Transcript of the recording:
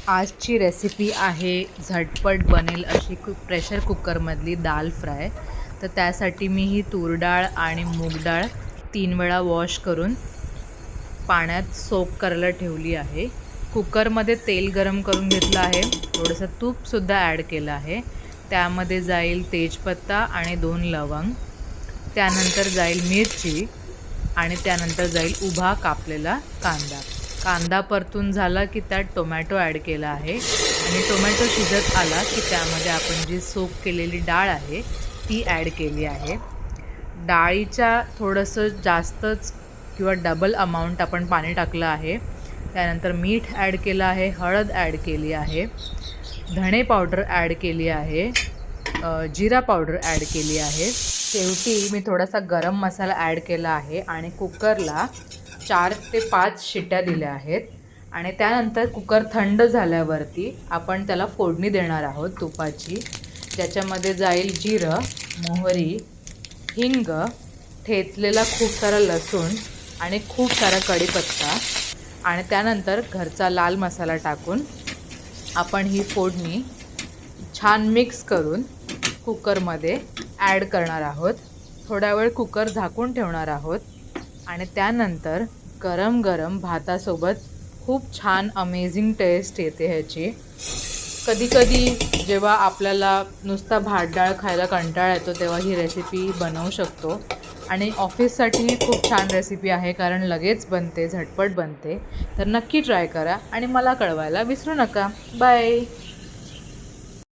आजची रेसिपी आहे झटपट बनेल अशी प्रेशर कुकरमधली दाल फ्राय. तर त्यासाठी मी ही तूर डाळ आणि मूग डाळ 3 वेळा वॉश करून पाण्यात सोक करायला ठेवली आहे. कुकरमध्ये तेल गरम करून घेतलं आहे. थोडंसं तूपसुद्धा ॲड केलं आहे. त्यामध्ये जाईल तेजपत्ता आणि 2 लवंग. त्यानंतर जाईल मिरची आणि त्यानंतर जाईल उभा कापलेला कांदा. कांदा परतून झाला की त्यात टोमॅटो ॲड केला आहे आणि टोमॅटो शिजत आला की त्यामध्ये आपण जी सोक केलेली डाळ आहे ती ॲड केली आहे. डाळीच्या थोडंसं जास्तच किंवा डबल अमाऊंट आपण पाणी टाकलं आहे. त्यानंतर मीठ ॲड केलं आहे, हळद ॲड केली आहे, धणे पावडर ॲड केली आहे, जिरा पावडर ॲड केली आहे. शेवटी मी थोडासा गरम मसाला ॲड केला आहे आणि कुकरला 4 ते 5 शिट्ट्या दिल्या आहेत. आणि त्यानंतर कुकर थंड झाल्यावरती आपण त्याला फोडणी देणार आहोत तुपाची, ज्याच्यामध्ये जाईल जिरं, मोहरी, हिंग, ठेचलेला खूप सारा लसूण आणि खूप सारा कढीपत्ता आणि त्यानंतर घरचा लाल मसाला टाकून आपण ही फोडणी छान मिक्स करून कुकरमध्ये ॲड करणार आहोत. थोडा वेळ कुकर झाकून ठेवणार आहोत आणि त्यानंतर गरम गरम भातासोबत खूप छान अमेझिंग टेस्ट येते ह्याची. कधीकधी जेव्हा आपल्याला नुसता भात डाळ खायला कंटाळा येतो तेव्हा ही रेसिपी बनवू शकतो आणि ऑफिससाठीही खूप छान रेसिपी आहे, कारण लगेच बनते, झटपट बनते. तर नक्की ट्राय करा आणि मला कळवायला विसरू नका. बाय.